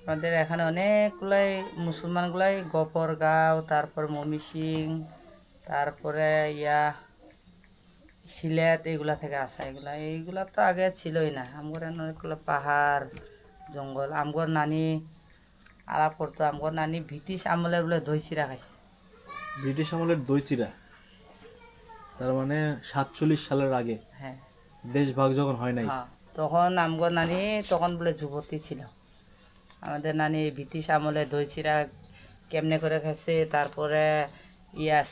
আমাদের এখানে অনেকগুলাই মুসলমানগুলাই গফরগাঁও, তারপর ময়মনসিং, তারপরে সিলেট, এইগুলা থেকে আসা। এইগুলা তো আগে ছিলই না। আমগর অনেকগুলো পাহাড় জঙ্গল। আমগর নানি আলাপ করতো, আমগর নানি ব্রিটিশ আমলের বলে দই চিরা খাইছে। ব্রিটিশ আমলের দই চিরা, তার মানে 47 সালের আগে, হ্যাঁ দেশ ভাগ যখন হয় নাই। হ্যাঁ, তখন আমগর নানি তখন বলে যুবতী ছিল। আমাদের নানি ব্রিটিশ আমলে দই চিরা কেমনে করে খাইছে, তারপরে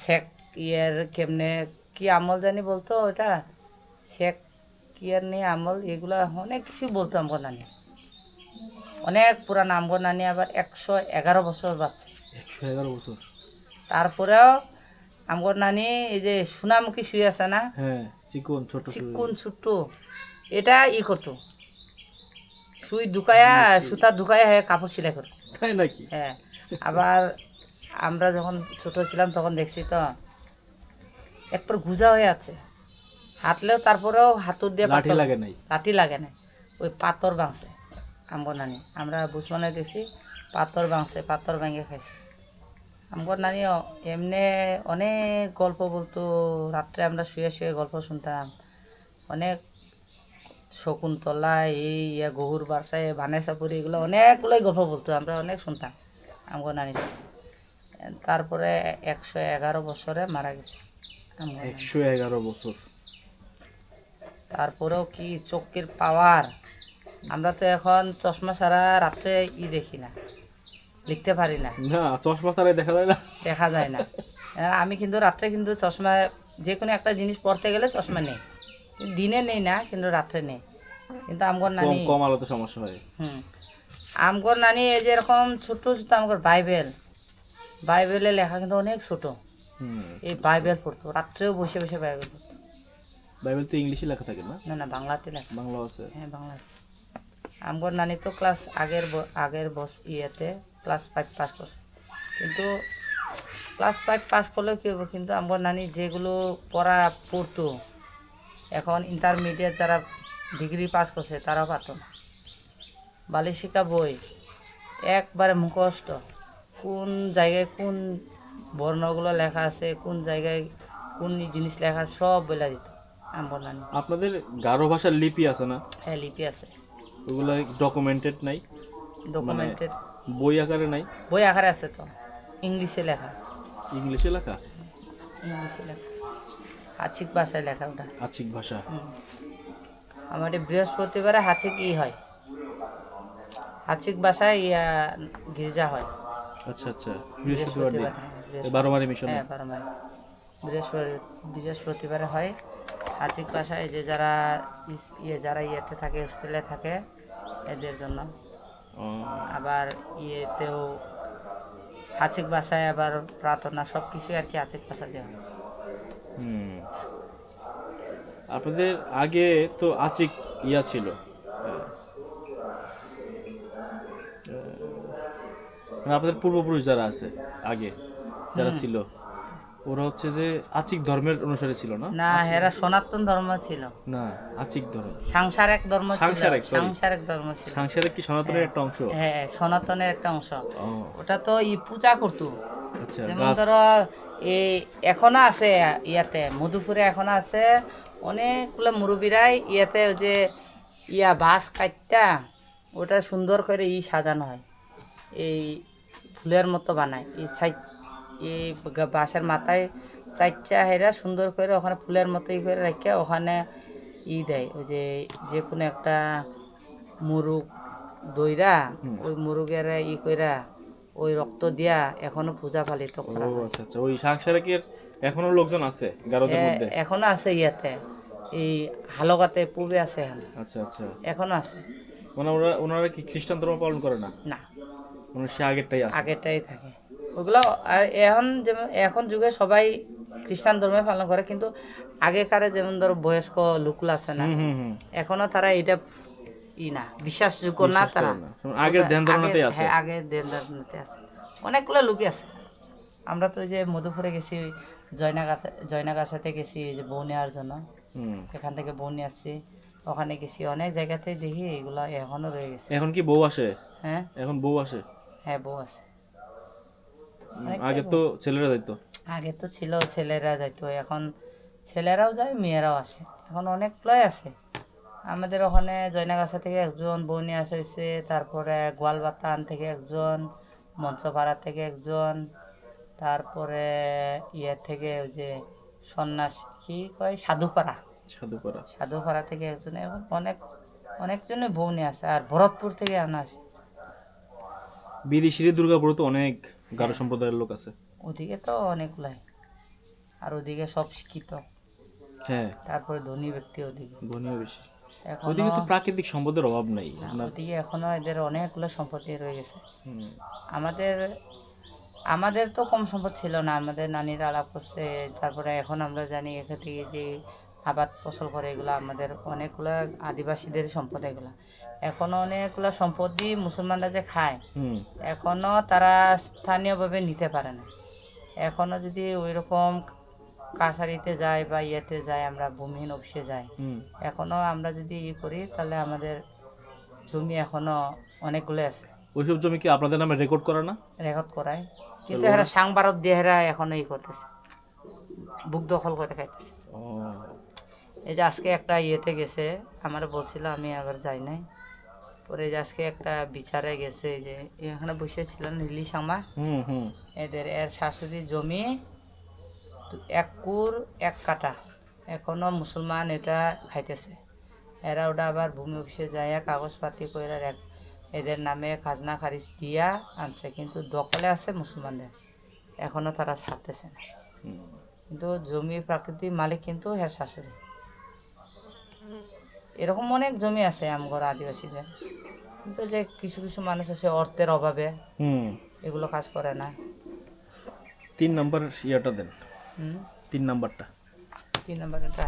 শেখ কেমনে কি আমল জানি বলতো ওটা, শেখ নিয়ে আমল, এগুলা অনেক কিছু বলতো আমগর নানি। অনেক পুরান আমগর নানি, আবার 111 বছর বাঁচছে। 111 বছর। তারপরেও আমগর নানি এই যে সোনামুখী শুয়ে আছে না, হ্যাঁ, চিকন ছোট চিকুন ছোট্ট, এটা করতো, সুই ঢুকায়া সুতা ঢুকায়া কাপড় সেলাই করতো। তাই নাকি? হ্যাঁ, আবার আমরা যখন ছোট ছিলাম তখন দেখছি তো একবার গুজা হয়ে আছে, হাঁটলেও তারপরেও হাতুর দিয়ে লাঠি লাগে নাই। লাঠি লাগে না, ওই পাথর ভাঙছে আমগর নানি। আমরা বুসমানে গেছি, পাথর ভাঙছে, পাথর ভেঙে খাইছে। আমগর নানি এমনি অনেক গল্প বলতো। রাত্রে আমরা শুয়ে শুয়ে গল্প শুনতাম। অনেক শকুন্তলা, গহুর বাসায়, ভানেসাপুরি, এগুলো অনেকগুলোই গল্প বলতো, আমরা অনেক শুনতাম আমগর নানি। তারপরে 111 বছরে মারা গেছে আমগর নানি। 111 বছর। তারপরেও কি চোখের পাওয়ার! আমরা তো এখন চশমা ছাড়া রাত্রে দেখি না, লিখতে পারি না, না, চশমা ছাড়াই দেখা যায় না। দেখা যায় না। আমি কিন্তু রাত্রে কিন্তু চশমা, যে কোনো একটা জিনিস পড়তে গেলে চশমা নেই। দিনে নেই না, কিন্তু রাত্রে নেই। কিন্তু আমগর নানি কম আলোতে সমস্যা হয়। আমগর নানি এই যে এরকম ছোট ছোট আমগর বাইবেলের লেখা কিন্তু অনেক ছোট। এই বাইবেল পড়তো, রাত্রেও বসে বসে বাইবেল পড়তো। বাইবেল তো ইংলিশে লেখা থাকে না? না না, বাংলাতে লেখা। বাংলা আছে? হ্যাঁ, বাংলা আছে। আমগর নানি তো আগের ক্লাস 5 পাস করছে, কিন্তু ক্লাস 5 পাস করলেও কী হবে, কিন্তু আমগর নানি যেগুলো পড়তো, এখন ইন্টারমিডিয়েট যারা ডিগ্রি পাস করছে তারাও পারতো না। বালিশিকা বই একবারে মুখস্থ, কোন জায়গায় কোন বর্ণগুলো লেখা আছে, কোন জায়গায় কোন জিনিস লেখা আছে, সব বলে দিত আমগর নানি। আপনাদের গারো ভাষার লিপি আছে না? হ্যাঁ, লিপি আছে। ওগুলো ডকুমেন্টেড নাই? ডকুমেন্টেড বই আকারে নাই? বই আকারে আছে তো, ইংলিশে লেখা। ইংলিশে লেখা? ইংলিশে লেখা, হাচিক ভাষায় লেখা ওটা। আচিক ভাষা? আমাদের বৃহস্পতিবারে হাচিক হয়, হাচিক ভাষায় গির্জা হয়। আচ্ছা আচ্ছা, বৃহস্পতিবার দিন হ্যাঁ, 12 মারি মিশনে? হ্যাঁ, 12 মাইল বৃহস্পতিবারে হয় হাচিক ভাষায়। যে যারা যারা ইয়েতে থাকে, হোস্টেলে থাকে, এদের জন্য। আবার ইয়েতেও হাচিক ভাষায়, আবার প্রার্থনা, সব কিছুই আর কি হাচিক ভাষা দেওয়া হয়। আপনাদের আগে তো আচিক ছিল, মানে আপনাদের পূর্বপুরুষ যারা আছে আগে যারা ছিল, ওরা হচ্ছে যে আচিক ধর্মের অনুসারী ছিল না? না, এরা সনাতন ধর্ম ছিল না, আচিক ধর্ম, সাংসারিক ধর্ম ছিল। সাংসারিক ধর্ম ছিল। সাংসারিক কি সনাতনের একটা অংশ? হ্যাঁ, সনাতনের একটা অংশ। ওটা তো পূজা করতো। আচ্ছা, যেমন ধরো এখনো আছে ইয়াতে মধুপুরে, এখনো আছে অনেকগুলো মুরব্বীরাই ইয়াতে যে বাঁশ কাটটা ওটা সুন্দর করে সাজানো হয়, এই ফুলের মতো বানায়। এই বাঁশের মাথায় চারটা হেরা সুন্দর করে ওখানে ফুলের মতো করে রেখে ওখানে দেয়, ওই যে কোনো একটা মুরুগ দইরা, ওই মুরুগের কইরা ওই রক্ত দিয়া এখনো পূজা পালিত করা হয়। আচ্ছা আচ্ছা, ওই সাংসারিকের এখনো লোকজন আছে গারোদের মধ্যে? এখনো আছে ইয়াতে, এই হালকাতে পূবে আছে। আচ্ছা আচ্ছা, এখনো আছে। মানে ওনারা কি খ্রিস্টান ধর্ম পালন করে না? না, মানে সে আগেরটাই থাকে ওগুলো। আর এখন যুগে সবাই খ্রিস্টান ধর্মে পালন করে, কিন্তু আগেকারে যেমন ধরো বয়স্ক লোকগুলো আছে না, এখনো তারা এটা না, বিশ্বাসযোগ্য না তারা। আগের ধ্যান ধারণাতেই আছে। হ্যাঁ, আগের ধ্যান ধারণাতে আছে, অনেকগুলো লোকই আছে। আমরা তো যে মধুপুরে গেছি, জয়নাগাছাতে গেছি যে বউ নেওয়ার জন্য, এখান থেকে বউ নিয়ে আসছি। ওখানে গেছি, অনেক জায়গাতে দেখি এগুলা এখনো রয়ে গেছে। এখন কি বউ আসে? হ্যাঁ এখন বউ আসে? হ্যাঁ, বউ আছে। আগে তো ছেলেরা যাইতো। আগে তো ছিল ছেলেরা যাইতো, এখন ছেলেরাও যায় মেয়েরাও আসে, এখন অনেকগুলাই আছে। আমাদের ওখানে জয়নাগাছা থেকে একজন বউ নিয়ে আসা হয়েছে, তারপরে গোয়ালবাতান থেকে একজন, মঞ্চপাড়া থেকে একজন, তারপরে ইয়ে থেকে ওই যে সন্ন্যাস কি কয় সাধুপাড়া, সাধুপাড়া। সাধুপাড়া থেকে একজন, এখন অনেকজনে বউ নিয়ে আসে। আর ভরতপুর থেকে আনা আসে। বিরিশিরি দুর্গাপুরে তো অনেক গারো সম্প্রদায়ের লোক আছে। ওদিকে তো অনেকগুলাই, আর ওদিকে সব শিক্ষিত, হ্যাঁ, তারপরে ধনী ব্যক্তি ওদিকে। ধনীও বেশি। এখনো ওদিকে তো প্রাকৃতিক সম্পদের অভাব নাই আপনার। ওদিকে এখনো এদের অনেকগুলো সম্পত্তি রয়ে গেছে। হুম। আমাদের আমাদের তো কম সম্পদ ছিল না, আমাদের নানিরা আলাপ করছে। তারপরে এখন আমরা জানি এখান থেকে যে আবাদ ফসল করে, এগুলো আমাদের অনেকগুলো আদিবাসীদের সম্পদ। এগুলো এখনো অনেকগুলো সম্পত্তি মুসলমানরা যে খায়, হুম। এখনো তারা স্থানীয়ভাবে নিতে পারে না। এখনো যদি ওই রকম কাছারিতে যায় বা ইয়েতে যায়, আমরা ভূমিহীন অফিসে যাই, হুম। এখনো আমরা যদি করি তাহলে আমাদের জমি এখনো অনেকগুলো আছে, ওইসব জমি কি আপনাদের নামে রেকর্ড করা না? রেকর্ড করায়। কিন্তু এরা সাংবারক দিয়ে এরা এখন করতেছে, বুক দখল করে খাইতেছে। ও। এই যে আজকে একটা ইয়েতে গেছে, আমার বলছিল, আমি আবার যাই নাই। পরে যে আজকে একটা বিচারে গেছে, যে এখানে বসেছিলেন নীলি শামা, হুম। হুম। এর শাশুড়ি জমি 1 কুর 1 কাঠা, এখনো মুসলমান এটা খাইতেছে। এরা ওটা আবার ভূমি অফিসে যায় কাগজপাতি করে এদের নামে খাজনা খারিজ দিয়া আনছে, কিন্তু দখলে আছে মুসলমানদের, এখনো তারা ছাড়তেছে না। হুম। কিন্তু জমি প্রাকৃতিক মালিক কিন্তু এর শাশুড়ি। এরকম অনেক জমি আছে আমগর আদিবাসীদের, কিন্তু যে কিছু কিছু মানুষ আছে অর্থের অভাবে হুম। এগুলো কাজ করে না। 3 নাম্বার ইয়াটা দেন, হুম 3 নাম্বারটা। 3 নম্বর এটা